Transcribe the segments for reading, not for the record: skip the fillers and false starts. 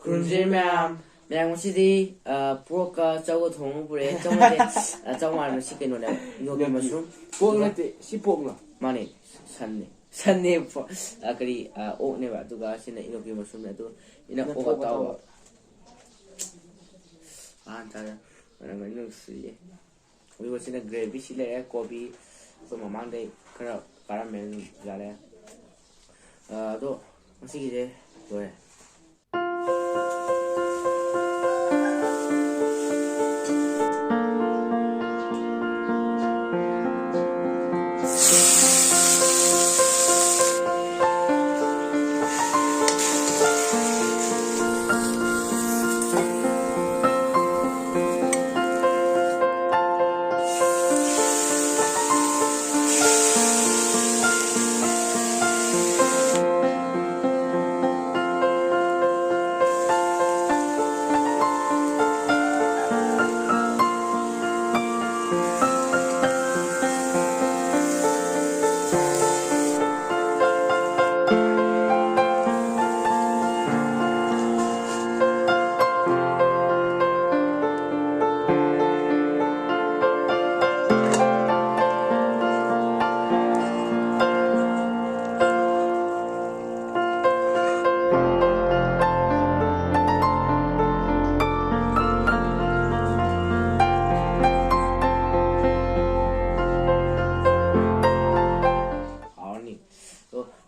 ꯈꯨꯔꯨꯝꯖꯔꯤ ꯃꯌꯥꯝ ꯉꯁꯤꯗꯤ ꯄꯣꯔꯛꯀ ꯆꯧꯒ ꯊꯣꯡꯉ ꯄꯨꯔꯛꯑꯦ ꯆꯧ ꯅꯠꯇꯦ ꯆꯧ ꯃꯥꯟꯕ ꯁꯤ ꯀꯩꯅꯣꯅꯦ ꯏꯅꯣꯒꯤ ꯃꯁꯔꯨꯝ ꯄꯣꯛ ꯅꯠꯇꯦ ꯁꯤ ꯄꯣꯛꯂꯣ ꯃꯥꯅꯦ ꯁꯟꯅꯦ ꯀꯔꯤ ꯑꯣꯛꯅꯦꯕ ꯑꯗꯨꯒ ꯁꯤꯅ ꯏꯅꯣꯒꯤ ꯃꯁꯔꯨꯝꯅꯦ ꯑꯗꯨ ꯏꯅ ꯑꯣꯛ ꯑꯇꯥꯎꯕ ꯇꯥꯔꯦ ꯃꯅꯝ ꯅꯨꯡꯁꯤꯌꯦ ꯑꯗꯨꯒ ꯁꯤꯅ ꯒ꯭ꯔꯦꯚꯤ ꯁꯤ ꯂꯩꯔꯦ ꯀꯣꯕꯤ ꯑꯩꯈꯣꯏ ꯃꯃꯥꯡꯗꯩ ꯈꯔ ꯄꯥꯔꯝꯃꯦ ꯑꯗꯨꯝ ꯌꯥꯔꯦ ꯑꯗꯣ ꯉꯁꯤꯒꯤꯁꯦ ꯂꯣꯏꯔꯦ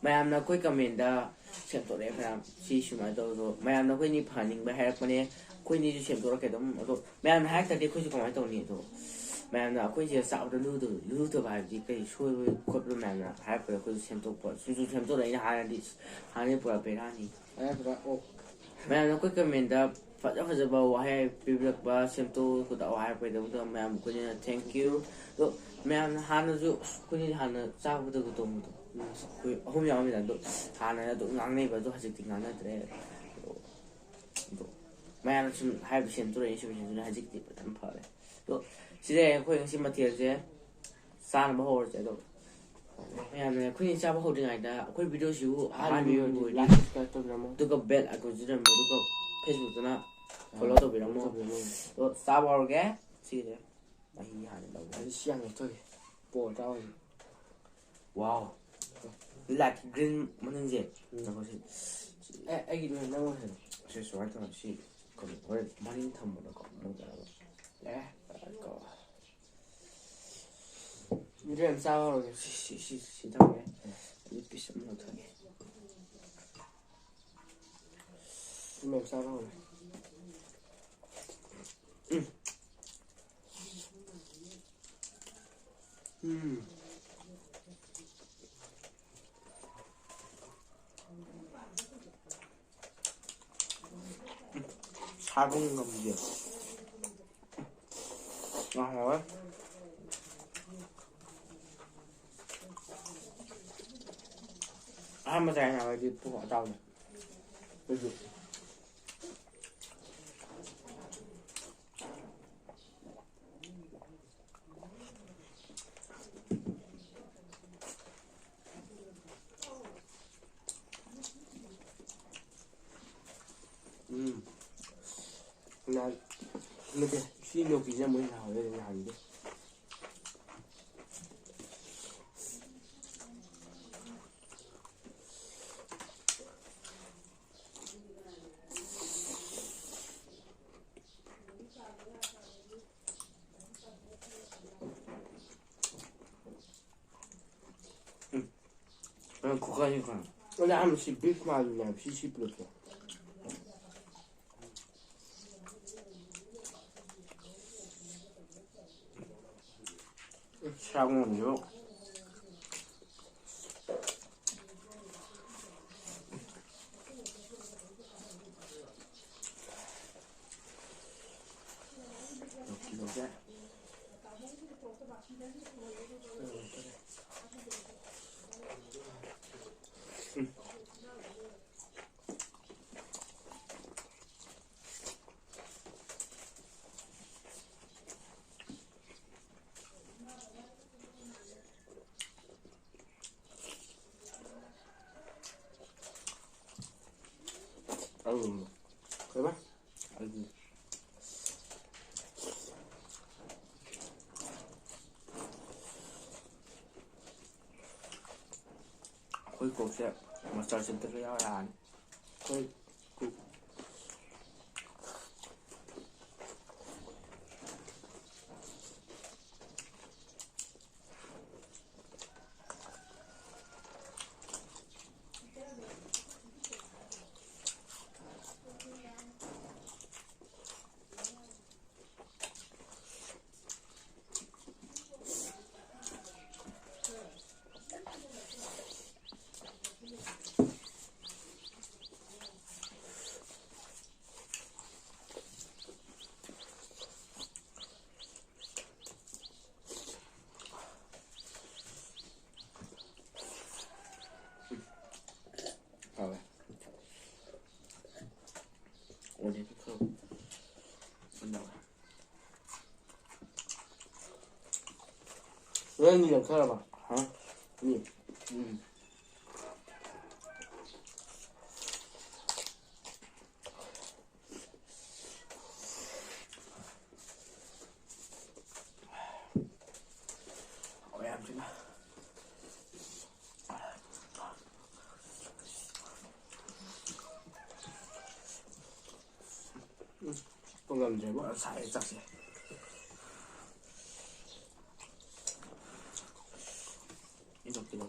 ꯃꯌꯥꯝꯅ ꯑꯩꯈꯣꯏ ꯀꯃꯦꯟꯗ ꯁꯦꯝꯗꯣꯔꯛꯑꯦ ꯃꯌꯥꯝ ꯁꯤ ꯁꯨꯃꯥꯏꯅ ꯇꯧꯔꯁꯨ ꯃꯌꯥꯝꯅ ꯑꯩꯈꯣꯏꯅꯤ ꯐꯍꯟꯅꯤꯡꯕ ꯍꯥꯏꯔꯛꯄꯅꯦ ꯑꯩꯈꯣꯏꯅꯤꯁꯨ ꯁꯦꯝꯗꯣꯔꯛꯀꯦ ꯑꯗꯨꯝ ꯑꯗꯣ ꯃꯌꯥꯝꯅ ꯍꯥꯏꯔꯛꯇ꯭ꯔꯗꯤ ꯑꯩꯈꯣꯏꯁꯨ ꯀꯃꯥꯏꯅ ꯇꯧꯅꯤ ꯑꯗꯣ ꯃꯌꯥꯝꯅ ꯑꯩꯈꯣꯏꯁꯦ ꯆꯥꯕꯗ ꯂꯨꯗꯕ ꯍꯥꯏꯕꯗꯤ ꯀꯔꯤ ꯁꯣꯏꯕ ꯈꯣꯠꯄ ꯃꯌꯥꯝꯅ ꯍꯥꯏꯔꯛꯄꯗ ꯑꯩꯈꯣꯏꯁꯨ ꯁꯦꯝꯗꯣꯛꯄ ꯁꯨꯝ ꯁꯦꯝꯗꯣꯔꯛꯏꯅ ꯍꯥꯟꯅꯗꯤ ꯄꯨꯔꯥ ꯕꯦꯔꯥꯅꯤ ꯃꯌꯥꯝꯅ ꯑꯩꯈꯣꯏ ꯀꯃꯦꯟꯗ ꯐꯖꯕ ꯋꯥꯍꯩ ꯄꯤꯕꯤꯔꯛꯄ ꯁꯦꯝꯗꯣꯛ ꯍꯥꯏꯔꯛꯄꯒꯤꯗꯃꯛꯇ ꯃꯌꯥꯝ ꯑꯩꯈꯣꯏꯅ ꯊꯦꯡꯀ꯭ꯌꯨ ꯑꯗꯣ ꯃꯌꯥꯝꯅ ꯍꯥꯟꯅꯁꯨ ꯑꯩꯈꯣꯏꯅꯤ ꯍꯥꯟꯅ ꯆꯥꯕꯗꯒ ꯇꯣꯡꯕꯗꯣ ꯑꯩꯈꯣꯏ ꯑꯍꯨꯝ ꯌꯥꯎꯔꯝꯃꯤꯗ ꯑꯗꯣ ꯍꯥꯟꯅ ꯑꯗꯨꯝ ꯉꯥꯡꯅꯩꯕ ꯑꯗꯣ ꯍꯧꯖꯤꯛꯇꯤ ꯉꯥꯡꯅꯗ꯭ꯔꯦ ꯑꯗꯣ ꯃꯌꯥꯝꯅ ꯁꯨꯝ ꯍꯥꯏꯕ ꯁꯦꯝꯗꯣꯔꯛꯏ ꯁꯦꯝꯗꯣꯔꯛꯏ ꯍꯧꯖꯤꯛꯇꯤ ꯐꯖꯅ ꯐꯔꯦ ꯑꯗꯣ ꯁꯤꯗ ꯑꯩꯈꯣꯏ ꯉꯁꯤ ꯃꯊꯦꯜꯁꯦ ꯆꯥꯅꯕ ꯍꯧꯔꯁꯦ ꯑꯗꯣ ꯃꯌꯥꯝꯅ ꯑꯩꯈꯣꯏꯅ ꯆꯥꯕ ꯍꯧꯗ꯭ꯔꯤꯉꯩꯗ ꯑꯩꯈꯣꯏ ꯚꯤꯗꯤꯑꯣꯁꯤꯕꯨ ꯑꯍꯥꯟꯕ ꯑꯗꯨꯒ ꯕꯦꯜ ꯑꯥꯏꯀꯣꯟ ꯁꯤꯖꯤꯟꯅꯔꯝꯃꯣ ꯑꯗꯨꯒ ꯐꯦꯁꯕꯨꯛꯇꯅ ꯐꯣꯂꯣ ꯇꯧꯕꯤꯔꯝꯃꯣ ꯑꯗꯣ ꯆꯥꯕ ꯍꯧꯔꯒꯦ ꯁꯤꯁꯦ ꯃꯍꯤ ꯍꯥꯟꯅ ꯂꯧꯒꯦ ꯁꯤ ꯌꯥꯝ ꯂꯧꯊꯣꯛꯑꯦ ꯄꯣꯛ ꯆꯥꯎꯁꯦ ꯋꯥꯎ ꯂꯥꯏꯠ ꯒ꯭ꯔꯤꯟ ꯃꯅꯤꯡꯁꯦ ꯑꯩꯒꯤ ꯅꯪ ꯁꯤ ꯁꯨꯃꯥꯏꯅ ꯇꯧꯔ ꯁꯤ ꯍꯣꯔꯦꯟ ꯃꯅꯤꯡ ꯊꯝꯕꯗꯀꯣ ꯃꯨꯊꯔꯒ ꯚꯤꯗꯤꯑꯣ ꯌꯥꯝ ꯆꯥꯕ ꯍꯧꯔꯒꯦ ꯁꯤ ꯊꯝꯒꯦ ꯑꯗꯨ ꯄꯤꯁ ꯑꯃ ꯂꯧꯊꯒꯦ ꯌꯥꯝ ꯆꯥꯕ ꯍꯧꯔꯦ 사본 감기야. 아, 한번 잘 나와 이제 보고 나오네. 여기. 난 이렇게 시력 기점을 나와야 되는 한데. 국가니까. 원래 아무시 빅 마주냐 시시 플러스. 샤공은요. 이렇게. 아유. 可以吧？嗯。Cuối cùng sẽ một trò chuyện tự giao đàn. 可以。Rồi. Ủa đi thơm. Bắt đầu. Vậy你也看了吧？ Hả? 你 Ừ. Hỏi em chứ nào. không làm gì quá. Nó xài chắc gì. Cái đâu này.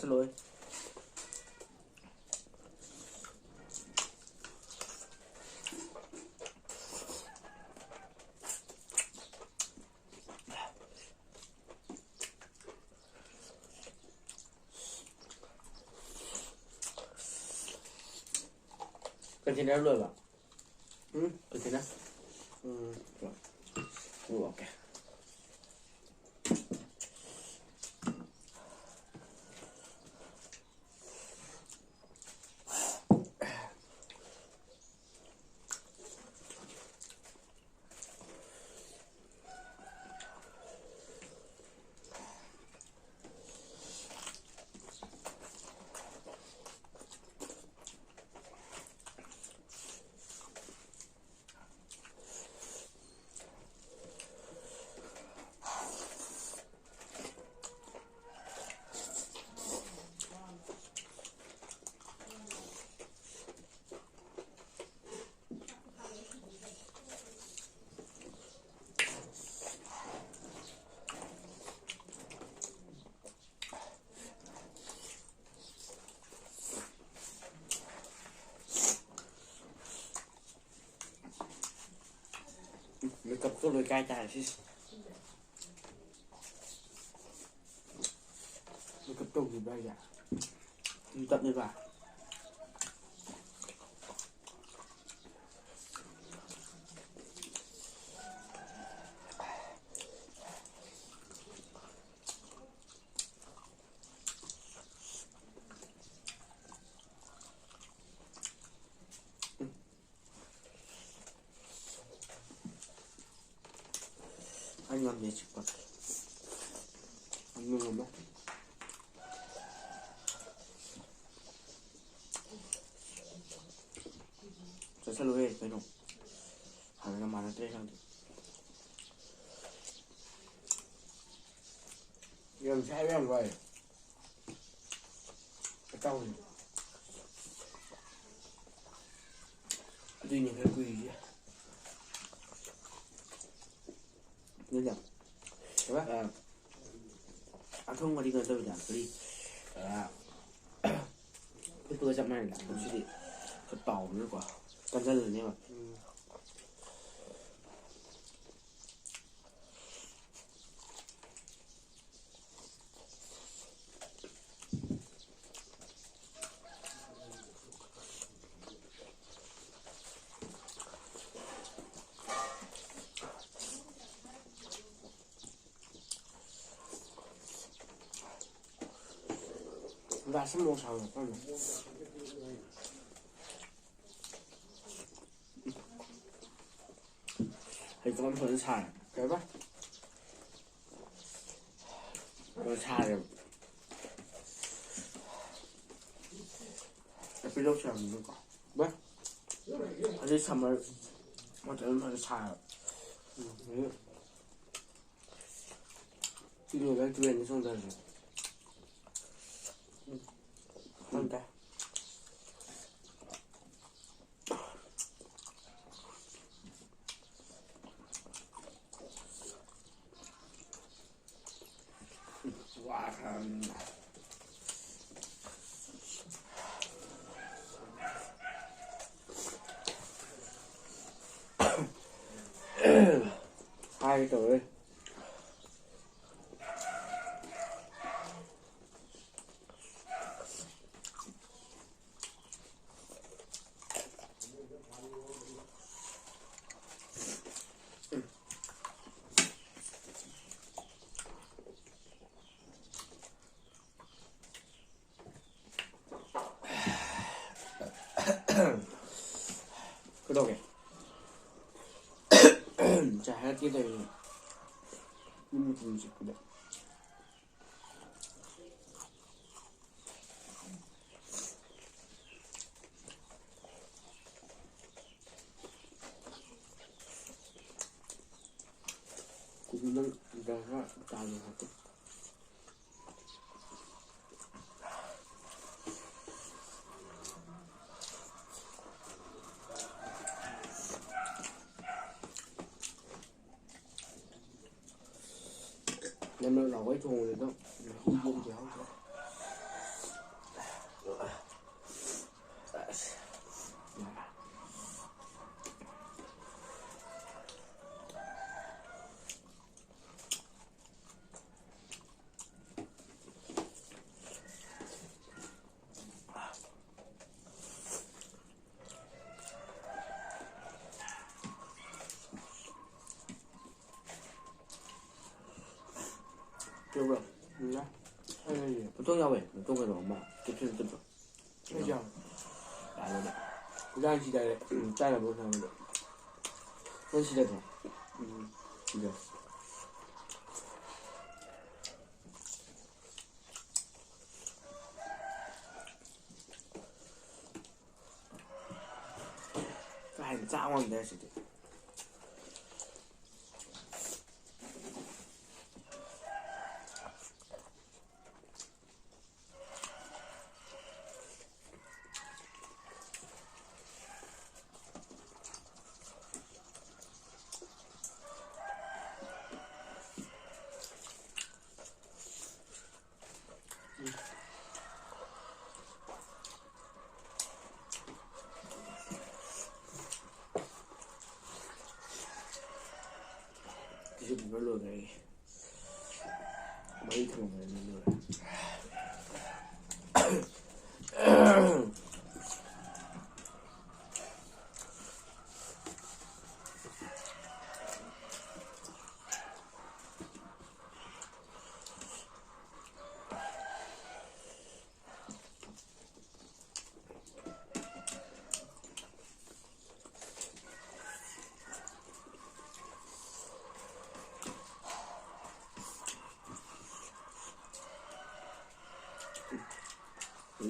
Xin lỗi. Container luôn bạn. Container. Rồi. Ok. Mình cặp có lưỡi cay chài chứ. Mình cặp trâu gì bây giờ? Tận đi vào. Anh làm gì chứ con? Anh ngừng rồi. Saya selalu penuh. Harga mana tu yang Em sai em vậy. Cái trâu gì? tuy nhiên cái quỳ như vậy. Thế bác? Ăn không mà đi gần tôi chẳng đi. Cái tôi chậm này là tôi sẽ đi cái tàu nữa quả. Cần ra rồi nhé mà. Và sắp mua sầu rồi con này. Thì con thuần xài. Cái bác? Con xài rồi. ꯀꯩꯗꯧꯁꯦ ꯚꯥꯏ ꯑꯗꯩ summer ꯃꯇꯝ ꯐꯖꯅ ꯁꯥꯔꯕ ꯀꯤꯂꯣꯗ ꯇꯨꯔꯦꯟꯗ ꯆꯣꯡꯊꯔꯁꯦ ꯈꯪꯗꯦ ꯍꯥꯏꯒꯦ ꯇꯧꯋꯦ ꯀꯩꯗꯧꯒꯦ ꯆꯥ ꯍꯥꯏꯔꯛꯀꯦ ꯇꯧꯔꯤꯅꯦ ꯌꯨꯝ ꯆꯤꯛꯄꯗ ꯅꯪ ꯈꯔ ꯇꯥꯜꯂꯣ ꯍꯥꯞꯄ ꯅꯪꯅ ꯂꯥꯎꯒꯩ ꯊꯣꯡꯕꯗꯣ ꯃꯍꯤꯗꯣ ꯌꯥꯎꯗ꯭ꯔꯦ ꯆꯨꯕ꯭ꯔꯣ 나 하늘이 보통 야외 보통 그래도 엄마 대표는 뜯어 그죠 나는 그냥 시대에 짜야 못하는데 현 시대도 진짜 한 짱왕 될 수도 이제 별로 내 많이 들어가는 거야.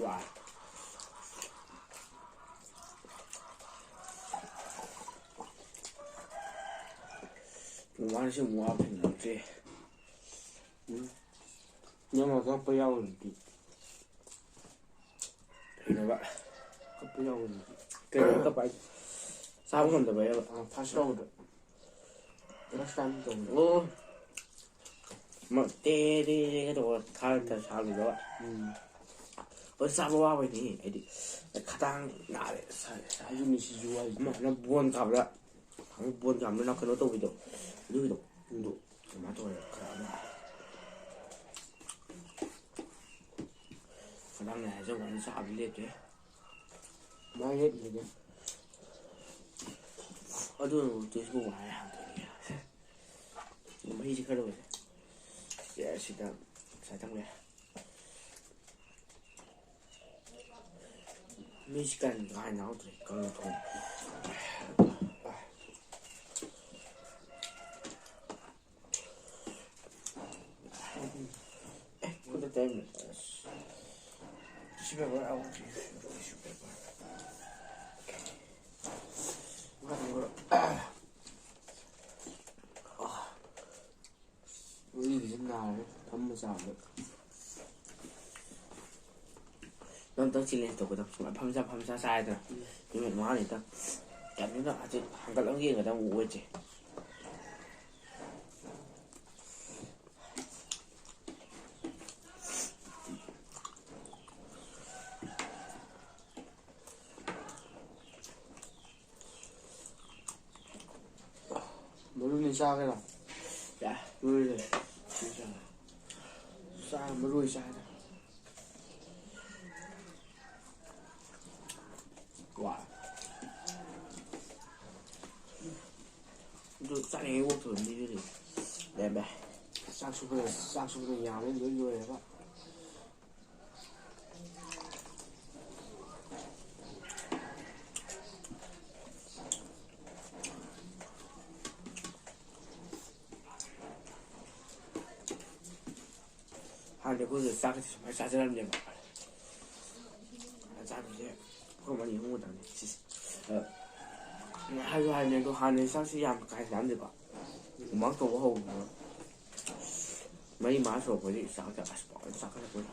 와. 완전 뭐 아픈 거지. 영화가 뿌야오는지 이래봐. 그 뿌야오는지 그러니까 빨리 사본 건데 봐. 아 파시라고도 역시 오. 뭐 때리게도 가을때 사기로. 어디 사보아 보니 애디 가당 나래 사. 아주미 씨 좋아해 엄마 나 무언 가브라. 방 무언 가면 나 그거 또 비도. 누구도. 누구. 맞아. 그러나. 가당 나서 완전 사빌래 돼. 많이 했는데 어두운 뜻이 뭐 와야 한다니야. 뭐 이제 그러고 이제. 야, 시다 사장님. 미식간 많이 나오더래. 강통. 근데 때문에 집에 가라고 집에 가. ꯆꯥꯕꯗ ꯅꯪ ꯇꯧ ꯆꯤꯂꯦꯟꯖ ꯇꯧꯒꯗꯕ ꯁꯨꯃꯥꯏꯅ ꯐꯝꯖ ꯆꯥꯏꯗꯅ ꯅꯨꯃꯤꯠ 5 ꯀꯩꯅꯣꯅ ꯍꯧꯖꯤꯛ ꯍꯪꯒꯠꯂꯒ ꯌꯦꯡꯒꯗꯕ ꯋꯦꯠꯁꯦ ꯃꯔꯨꯅꯤ ꯆꯥꯒꯦꯔꯣ ꯌꯥꯏ ꯃꯔꯨꯅꯤ ꯆꯥ ꯃꯔꯨ ꯆꯥꯏꯗ 와 또 짜링이 워터 미리리 네네 ꯆꯥꯛꯁꯨ ꯌꯥꯝꯃꯦ ꯂꯣꯏ ꯂꯣꯏꯔꯦꯕ 한데 거기서 싹을 정말 짜증납니다 짜증이 그만이 형보다 하루 하면도 하는 싹이 양 가지 안 돼봐 음악 또 하고 mấy má sổ với sao cả bỏ sao cái này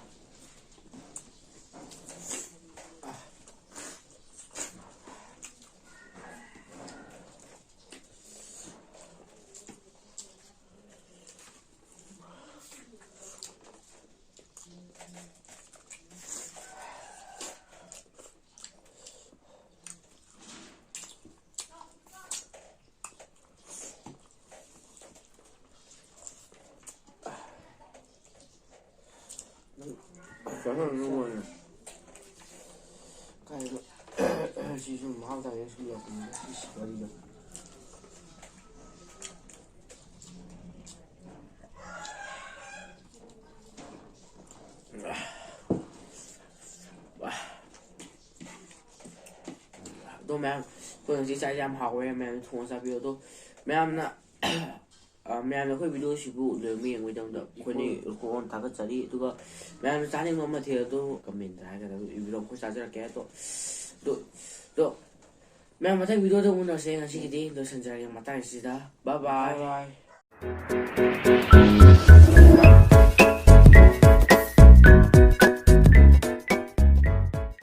저는如果 가이가 지금 마음다 예술이 없는데 어디가 또 매am 그런 진짜 ям 하고에 매am 통사비도 매am나 매am의 그 비디오시고 르미 외정도 코니 그건 다 같이 그거 매am 짜는 것만 돼도 comment 하게 되고 비디오 그 자절게 또 매am 마다 비디오도 오늘 생각하시기 너 선자랑 맞다 있으다 바이바이 바이바이